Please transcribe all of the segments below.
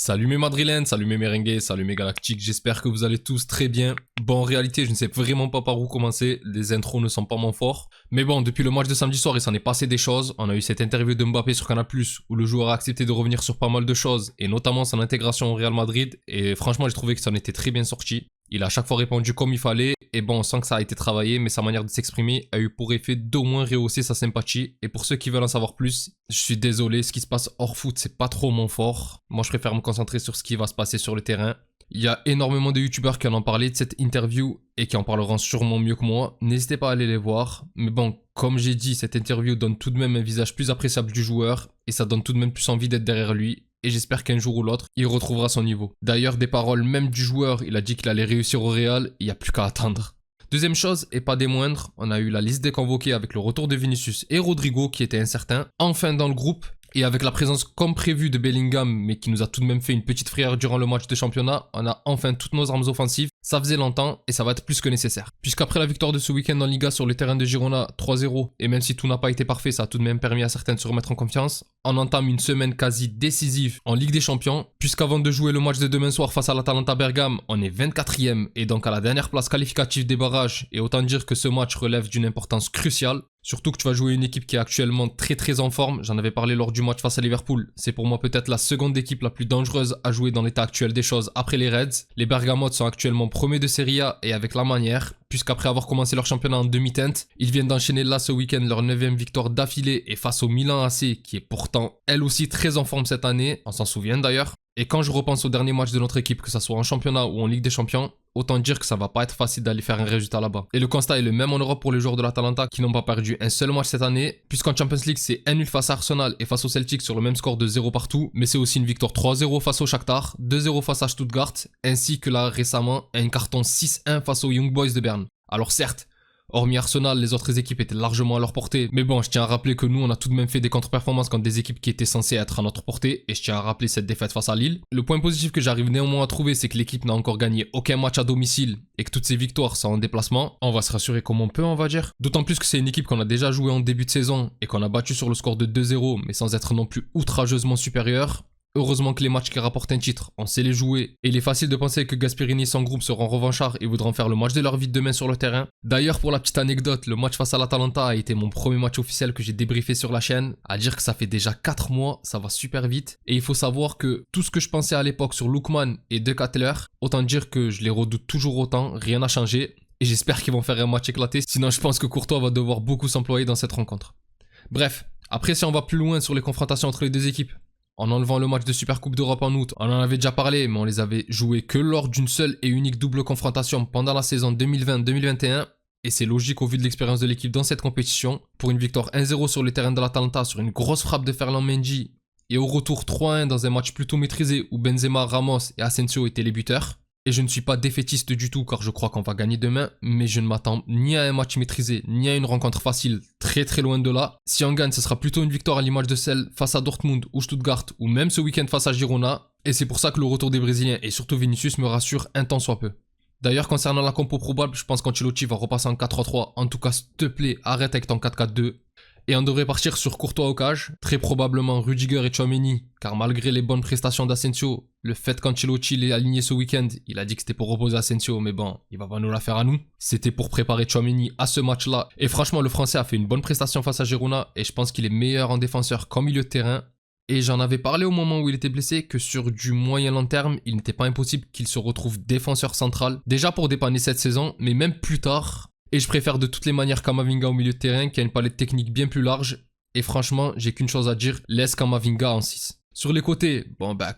Salut mes madrilènes, salut mes merengues, salut mes galactiques, j'espère que vous allez tous très bien. Bon, en réalité, je ne sais vraiment pas par où commencer, les intros ne sont pas mon fort. Mais bon, depuis le match de samedi soir, il s'en est passé des choses. On a eu cette interview de Mbappé sur Canal+, où le joueur a accepté de revenir sur pas mal de choses, et notamment son intégration au Real Madrid, et franchement, j'ai trouvé que ça en était très bien sorti. Il a à chaque fois répondu comme il fallait, et bon, on sent que ça a été travaillé, mais sa manière de s'exprimer a eu pour effet d'au moins rehausser sa sympathie. Et pour ceux qui veulent en savoir plus, je suis désolé, ce qui se passe hors foot, c'est pas trop mon fort. Moi, je préfère me concentrer sur ce qui va se passer sur le terrain. Il y a énormément de youtubeurs qui en ont parlé de cette interview et qui en parleront sûrement mieux que moi. N'hésitez pas à aller les voir. Mais bon, comme j'ai dit, cette interview donne tout de même un visage plus appréciable du joueur et ça donne tout de même plus envie d'être derrière lui. Et j'espère qu'un jour ou l'autre, il retrouvera son niveau. D'ailleurs, des paroles même du joueur, il a dit qu'il allait réussir au Real, il n'y a plus qu'à attendre. Deuxième chose, et pas des moindres, on a eu la liste des convoqués avec le retour de Vinicius et Rodrigo qui étaient incertains, enfin dans le groupe. Et avec la présence comme prévu de Bellingham, mais qui nous a tout de même fait une petite frayeur durant le match de championnat, on a enfin toutes nos armes offensives. Ça faisait longtemps et ça va être plus que nécessaire. Puisqu'après la victoire de ce week-end en Liga sur le terrain de Girona 3-0, et même si tout n'a pas été parfait, ça a tout de même permis à certains de se remettre en confiance, on entame une semaine quasi décisive en Ligue des Champions, puisqu'avant de jouer le match de demain soir face à l'Atalanta Bergame, on est 24e et donc à la dernière place qualificative des barrages, et autant dire que ce match relève d'une importance cruciale. Surtout que tu vas jouer une équipe qui est actuellement très en forme, j'en avais parlé lors du match face à Liverpool, c'est pour moi peut-être la seconde équipe la plus dangereuse à jouer dans l'état actuel des choses après les Reds. Les Bergamotes sont actuellement premiers de Serie A et avec la manière, puisqu'après avoir commencé leur championnat en demi-teinte, ils viennent d'enchaîner là ce week-end leur 9ème victoire d'affilée et face au Milan AC qui est pourtant elle aussi très en forme cette année, on s'en souvient d'ailleurs. Et quand je repense au dernier match de notre équipe, que ça soit en championnat ou en Ligue des Champions, autant dire que ça va pas être facile d'aller faire un résultat là-bas. Et le constat est le même en Europe pour les joueurs de l'Atalanta qui n'ont pas perdu un seul match cette année, puisqu'en Champions League c'est 1-0 face à Arsenal et face au Celtic sur le même score de 0 partout, mais c'est aussi une victoire 3-0 face au Shakhtar, 2-0 face à Stuttgart, ainsi que là récemment un carton 6-1 face aux Young Boys de Berne. Alors certes, hormis Arsenal, les autres équipes étaient largement à leur portée. Mais bon, je tiens à rappeler que nous, on a tout de même fait des contre-performances contre des équipes qui étaient censées être à notre portée. Et je tiens à rappeler cette défaite face à Lille. Le point positif que j'arrive néanmoins à trouver, c'est que l'équipe n'a encore gagné aucun match à domicile et que toutes ses victoires sont en déplacement. On va se rassurer comme on peut, on va dire. D'autant plus que c'est une équipe qu'on a déjà joué en début de saison et qu'on a battu sur le score de 2-0, mais sans être non plus outrageusement supérieur. Heureusement que les matchs qui rapportent un titre, on sait les jouer. Et il est facile de penser que Gasperini et son groupe seront revanchards et voudront faire le match de leur vie demain sur le terrain. D'ailleurs, pour la petite anecdote, le match face à l'Atalanta a été mon premier match officiel que j'ai débriefé sur la chaîne. À dire que ça fait déjà 4 mois, ça va super vite. Et il faut savoir que tout ce que je pensais à l'époque sur Lookman et De Ketelaere, autant dire que je les redoute toujours autant, rien n'a changé. Et j'espère qu'ils vont faire un match éclaté, sinon je pense que Courtois va devoir beaucoup s'employer dans cette rencontre. Bref, après si on va plus loin sur les confrontations entre les deux équipes, en enlevant le match de Supercoupe d'Europe en août, on en avait déjà parlé, mais on les avait joués que lors d'une seule et unique double confrontation pendant la saison 2020-2021. Et c'est logique au vu de l'expérience de l'équipe dans cette compétition. Pour une victoire 1-0 sur le terrain de l'Atalanta sur une grosse frappe de Ferland Mendy, et au retour 3-1 dans un match plutôt maîtrisé où Benzema, Ramos et Asensio étaient les buteurs. Et je ne suis pas défaitiste du tout car je crois qu'on va gagner demain, mais je ne m'attends ni à un match maîtrisé, ni à une rencontre facile, très loin de là. Si on gagne, ce sera plutôt une victoire à l'image de celle face à Dortmund ou Stuttgart, ou même ce week-end face à Girona, et c'est pour ça que le retour des Brésiliens et surtout Vinicius me rassure un tant soit peu. D'ailleurs, concernant la compo probable, je pense qu'Ancelotti va repasser en 4-3-3, en tout cas s'il te plaît, arrête avec ton 4-4-2. Et on devrait partir sur Courtois au cage, très probablement Rudiger et Tchouaméni, car malgré les bonnes prestations d'Asensio, le fait qu'Ancelotti l'ait aligné ce week-end, il a dit que c'était pour reposer Asensio, mais bon, il va pas nous la faire à nous. C'était pour préparer Tchouaméni à ce match-là, et franchement le Français a fait une bonne prestation face à Girona, et je pense qu'il est meilleur en défenseur qu'en milieu de terrain. Et j'en avais parlé au moment où il était blessé que sur du moyen long terme, il n'était pas impossible qu'il se retrouve défenseur central, déjà pour dépanner cette saison, mais même plus tard. Et je préfère de toutes les manières Kamavinga au milieu de terrain qui a une palette technique bien plus large. Et franchement, j'ai qu'une chose à dire, laisse Kamavinga en 6. Sur les côtés,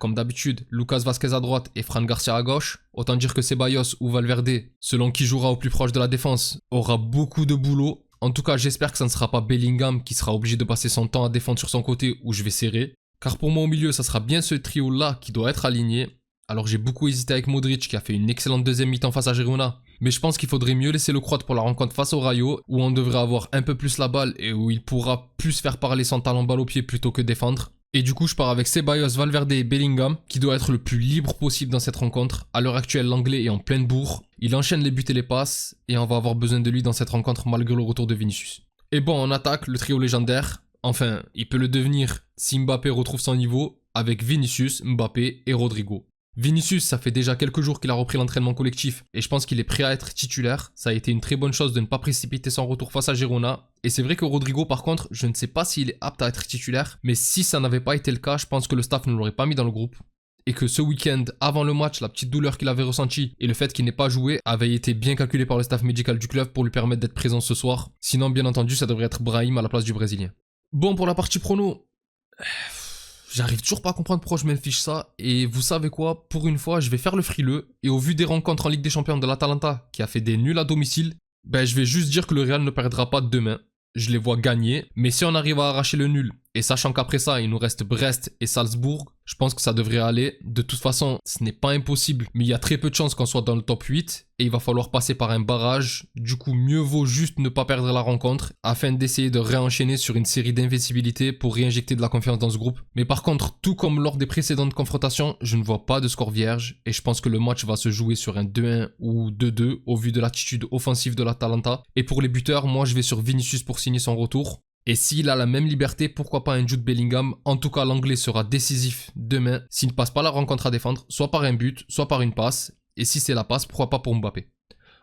comme d'habitude, Lucas Vazquez à droite et Fran Garcia à gauche. Autant dire que Ceballos ou Valverde, selon qui jouera au plus proche de la défense, aura beaucoup de boulot. En tout cas, j'espère que ça ne sera pas Bellingham qui sera obligé de passer son temps à défendre sur son côté où je vais serrer. Car pour moi au milieu, ça sera bien ce trio-là qui doit être aligné. Alors j'ai beaucoup hésité avec Modric qui a fait une excellente deuxième mi-temps face à Girona. Mais je pense qu'il faudrait mieux laisser le croate pour la rencontre face au Rayo, où on devrait avoir un peu plus la balle et où il pourra plus faire parler son talent balle au pied plutôt que défendre. Et du coup je pars avec Ceballos, Valverde et Bellingham, qui doit être le plus libre possible dans cette rencontre. À l'heure actuelle, l'anglais est en pleine bourre, il enchaîne les buts et les passes, et on va avoir besoin de lui dans cette rencontre malgré le retour de Vinicius. Et bon, en attaque, le trio légendaire, enfin, il peut le devenir si Mbappé retrouve son niveau. avec Vinicius, Mbappé et Rodrigo. Vinicius, ça fait déjà quelques jours qu'il a repris l'entraînement collectif et je pense qu'il est prêt à être titulaire. Ça a été une très bonne chose de ne pas précipiter son retour face à Girona. Et c'est vrai que Rodrigo, par contre, je ne sais pas s'il est apte à être titulaire, mais si ça n'avait pas été le cas, je pense que le staff ne l'aurait pas mis dans le groupe. Et que ce week-end, avant le match, la petite douleur qu'il avait ressentie et le fait qu'il n'ait pas joué avait été bien calculé par le staff médical du club pour lui permettre d'être présent ce soir. Sinon, bien entendu, ça devrait être Brahim à la place du Brésilien. Bon, pour la partie prono, j'arrive toujours pas à comprendre pourquoi je m'infiche ça. Et vous savez quoi, pour une fois, je vais faire le frileux. Et au vu des rencontres en Ligue des Champions de l'Atalanta, qui a fait des nuls à domicile, je vais juste dire que le Real ne perdra pas demain. Je les vois gagner, mais si on arrive à arracher le nul, et sachant qu'après ça, il nous reste Brest et Salzbourg, je pense que ça devrait aller. De toute façon, ce n'est pas impossible, mais il y a très peu de chances qu'on soit dans le top 8, et il va falloir passer par un barrage. Du coup, mieux vaut juste ne pas perdre la rencontre, afin d'essayer de réenchaîner sur une série d'invincibilité pour réinjecter de la confiance dans ce groupe. Mais par contre, tout comme lors des précédentes confrontations, je ne vois pas de score vierge, et je pense que le match va se jouer sur un 2-1 ou 2-2, au vu de l'attitude offensive de l'Atalanta. Et pour les buteurs, moi je vais sur Vinicius pour signer son retour. Et s'il a la même liberté, pourquoi pas un Jude Bellingham? En tout cas, l'anglais sera décisif demain s'il ne passe pas la rencontre à défendre, soit par un but, soit par une passe. Et si c'est la passe, pourquoi pas pour Mbappé?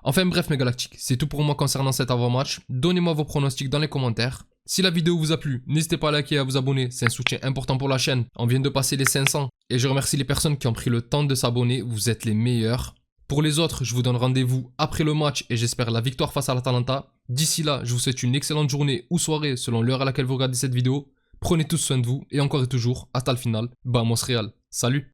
Enfin bref mes galactiques, c'est tout pour moi concernant cet avant-match. Donnez-moi vos pronostics dans les commentaires. Si la vidéo vous a plu, n'hésitez pas à liker et à vous abonner, c'est un soutien important pour la chaîne. On vient de passer les 500 et je remercie les personnes qui ont pris le temps de s'abonner, vous êtes les meilleurs. Pour les autres, je vous donne rendez-vous après le match et j'espère la victoire face à l'Atalanta. D'ici là, je vous souhaite une excellente journée ou soirée selon l'heure à laquelle vous regardez cette vidéo. Prenez tous soin de vous et encore et toujours, hasta le final, vamos Real. Salut!